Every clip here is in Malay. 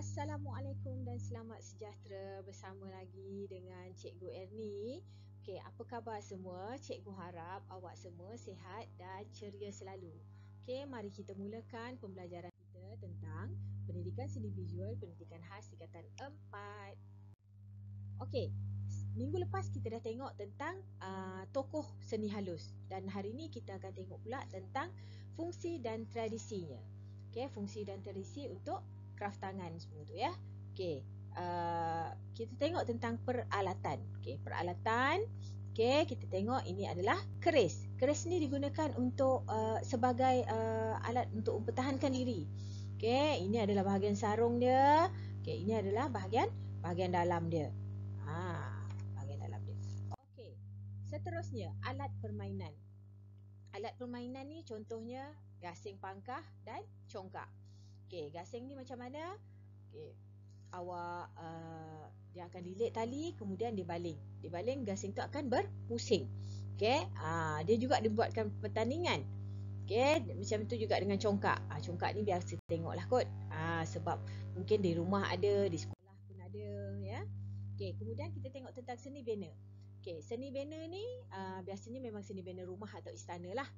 Assalamualaikum dan selamat sejahtera, bersama lagi dengan Cikgu Erni. Okey, apa khabar semua? Cikgu harap awak semua sihat dan ceria selalu. Okey, mari kita mulakan pembelajaran kita tentang pendidikan seni visual, pendidikan khas tingkatan 4. Okey, minggu lepas kita dah tengok tentang tokoh seni halus, dan hari ni kita akan tengok pula tentang fungsi dan tradisinya. Okey, fungsi dan tradisi untuk kraft tangan semua tu ya. Okey, kita tengok tentang peralatan. Okey, peralatan. Okey, kita tengok ini adalah keris. Keris ni digunakan untuk sebagai alat untuk mempertahankan diri. Okey, ini adalah bahagian sarung dia. Okey, ini adalah bahagian dalam dia. Bahagian dalam dia. Okey, seterusnya alat permainan. Alat permainan ni contohnya gasing pangkah dan congkak. Okey, gasing ni macam mana? Okey, awak dia akan lilit tali, kemudian dibaling. Dibaling, gasing tu akan berpusing. Okey, dia juga dibuatkan pertandingan. Okey, macam tu juga dengan congkak. Congkak ni biasa tengoklah kot. Sebab mungkin di rumah ada, di sekolah pun ada ya. Okey, kemudian kita tengok tentang seni bena. Okey, seni bena ni biasanya memang seni bena rumah atau istana lah.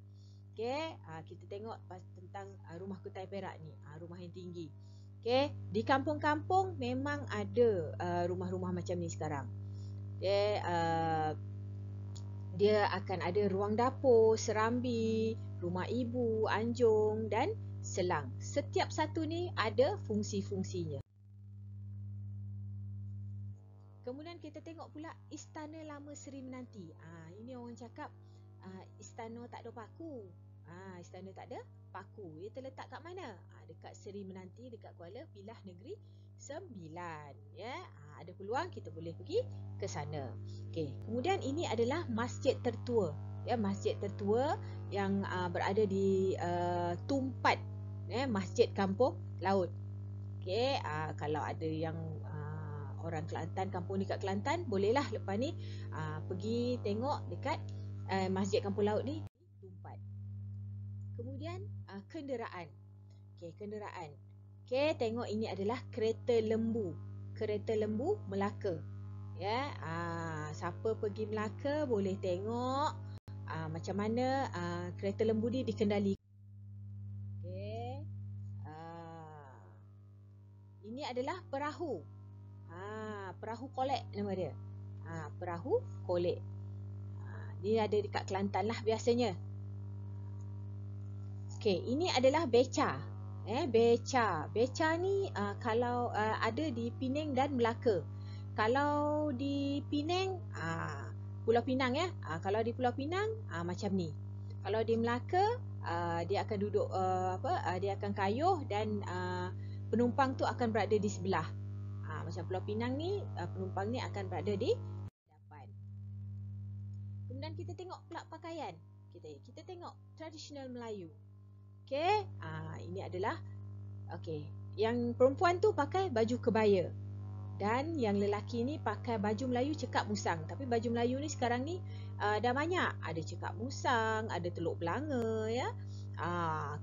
Okey, kita tengok tentang rumah kutai perak ni, rumah yang tinggi. Okey, di kampung-kampung memang ada rumah-rumah macam ni sekarang. Okey, dia akan ada ruang dapur, serambi, rumah ibu, anjung dan selang. Setiap satu ni ada fungsi-fungsinya. Kemudian kita tengok pula Istana Lama Seri Menanti. Ini orang cakap istana tak ada paku. Istana tak ada paku. Ia terletak kat mana? Dekat Seri Menanti, dekat Kuala Pilah Negeri Sembilan. Ya, ada peluang kita boleh pergi ke sana. Okey, kemudian ini adalah masjid tertua. Ya, masjid tertua yang berada di Tumpat, Masjid Kampung Laut. Okey, kalau ada yang orang Kelantan, kampung ni kat Kelantan, bolehlah lepas ni pergi tengok dekat Masjid Kampung Laut ni di Tumpat. Kemudian kenderaan. Okey, kenderaan. Okey, tengok ini adalah kereta lembu. Kereta lembu Melaka. Ya, siapa pergi Melaka boleh tengok macam mana kereta lembu ni dikendalikan. Okey. Ini adalah perahu. Perahu kolek nama dia. Perahu kolek. Dia ada dekat Kelantan lah biasanya. Okey, ini adalah beca. Beca. Beca ni kalau ada di Penang dan Melaka. Kalau di Penang, Pulau Pinang ya. Kalau di Pulau Pinang macam ni. Kalau di Melaka dia akan duduk dia akan kayuh dan penumpang tu akan berada di sebelah. Macam Pulau Pinang ni penumpang ni akan berada di depan. Kemudian kita tengok pula pakaian. Kita tengok tradisional Melayu. Okey, ini adalah yang perempuan tu pakai baju kebaya dan yang lelaki ni pakai baju Melayu cekak musang. Tapi baju Melayu ni sekarang ni dah banyak. Ada cekak musang, ada teluk belanga ya.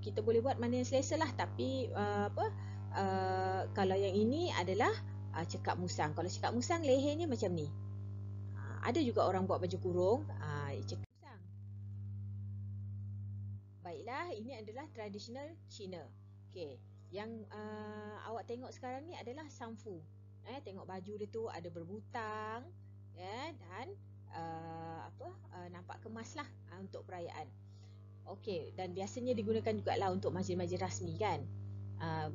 Kita boleh buat mana yang selesa lah, tapi kalau yang ini adalah cekak musang. Kalau cekak musang lehernya macam ni. Ada juga orang buat baju kurung cekak musang. Baiklah, ini adalah tradisional Cina. Okey, yang awak tengok sekarang ni adalah samfu. Tengok baju dia tu ada berbutang ya, dan nampak kemas lah untuk perayaan. Okey, dan biasanya digunakan jugalah untuk majlis-majlis rasmi kan.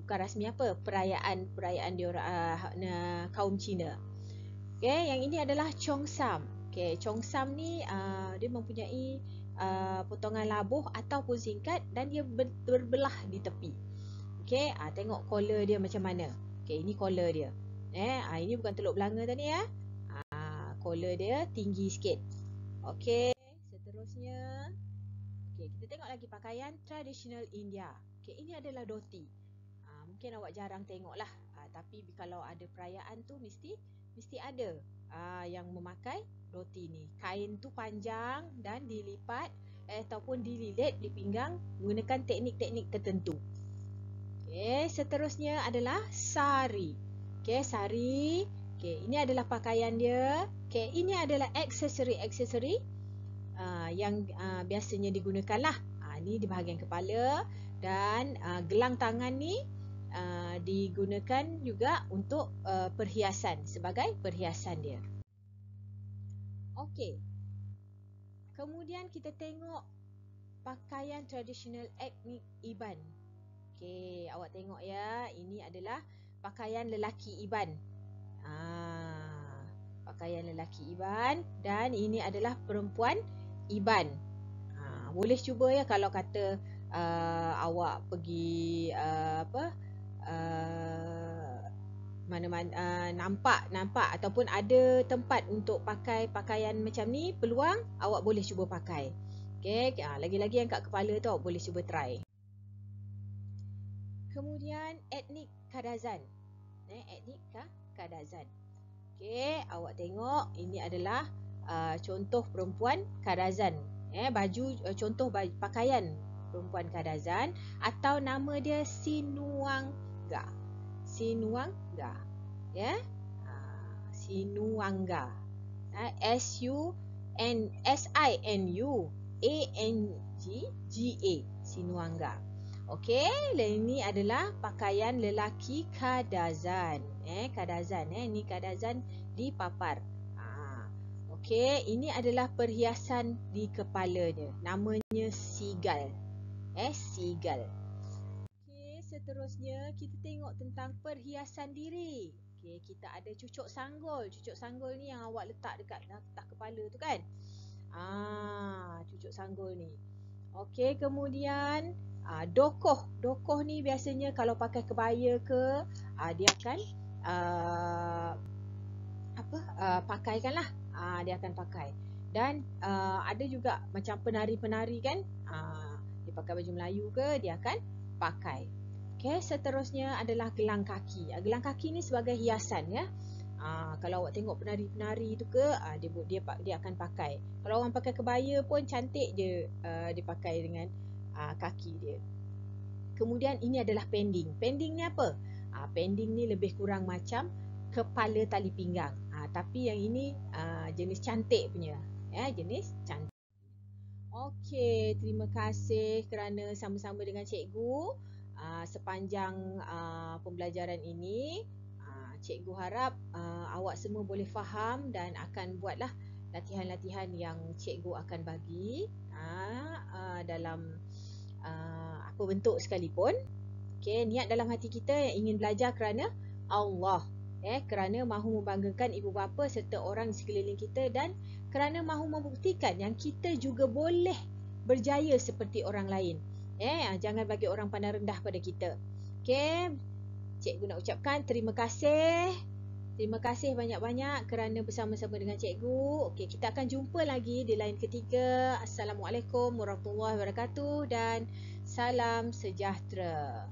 Bukan rasmi apa, perayaan diorang kaum Cina. Okey, yang ini adalah Cheongsam. Okey, Cheongsam ni dia mempunyai potongan labuh ataupun singkat dan dia berbelah di tepi. Okey, tengok collar dia macam mana. Okey, ini collar dia. Ini bukan teluk belanga tadi ya. Collar dia tinggi sikit. Okey, seterusnya. Okey, kita tengok lagi pakaian tradisional India. Okey, ini adalah dhoti. Mungkin awak jarang tengok lah. Tapi kalau ada perayaan tu mesti ada yang memakai dhoti ni. Kain tu panjang dan dilipat ataupun dililit di pinggang menggunakan teknik-teknik tertentu. Okey, seterusnya adalah sari. Okey, sari. Okey, ini adalah pakaian dia. Okey, ini adalah aksesori-aksesori yang biasanya digunakan lah. Ni di bahagian kepala dan gelang tangan ni digunakan juga untuk perhiasan, sebagai perhiasan dia. Okey. Kemudian kita tengok pakaian tradisional etnik Iban. Okey, awak tengok ya, ini adalah pakaian lelaki Iban. Pakaian lelaki Iban dan ini adalah perempuan Iban. Boleh cuba ya kalau kata awak pergi mana-mana nampak ataupun ada tempat untuk pakai pakaian macam ni, peluang awak boleh cuba pakai. Okey, lagi-lagi yang kat kepala tu awak boleh cuba try. Kemudian etnik Kadazan. Etnik Kadazan. Okey, awak tengok ini adalah contoh perempuan Kadazan. Baju contoh pakaian perempuan Kadazan atau nama dia Sinuanga. Sinuanga. Ya. Sinuanga. SINUANGA. Sinuanga. Okey, ini adalah pakaian lelaki Kadazan. Kadazan, ni Kadazan dipapar. Okey, ini adalah perhiasan di kepala dia. Namanya sigal. Sigal. Okey, seterusnya kita tengok tentang perhiasan diri. Okey, kita ada cucuk sanggul. Cucuk sanggul ni yang awak letak dekat kepala tu kan? Cucuk sanggul ni. Okey, kemudian dokoh. Dokoh ni biasanya kalau pakai kebaya ke, dia akan pakaikan lah. Dia akan pakai. Dan ada juga macam penari-penari kan, dia pakai baju Melayu ke, dia akan pakai. Okey, seterusnya adalah gelang kaki. Gelang kaki ni sebagai hiasan ya. Kalau awak tengok penari-penari tu ke, dia akan pakai. Kalau orang pakai kebaya pun cantik je dia pakai dengan kaki dia. Kemudian ini adalah pending. Pending ni apa? Pending ni lebih kurang macam kepala tali pinggang. Tapi yang ini jenis cantik punya. Jenis cantik. Okey, terima kasih kerana sama-sama dengan cikgu sepanjang pembelajaran ini. Cikgu harap awak semua boleh faham dan akan buatlah latihan-latihan yang cikgu akan bagi dalam apa bentuk sekalipun. Okey, niat dalam hati kita yang ingin belajar kerana Allah, kerana mahu membanggakan ibu bapa serta orang di sekeliling kita dan kerana mahu membuktikan yang kita juga boleh berjaya seperti orang lain. Jangan bagi orang pandang rendah pada kita. Okey, cikgu nak ucapkan terima kasih. Terima kasih banyak-banyak kerana bersama-sama dengan cikgu. Okey, kita akan jumpa lagi di lain ketiga. Assalamualaikum warahmatullahi wabarakatuh dan salam sejahtera.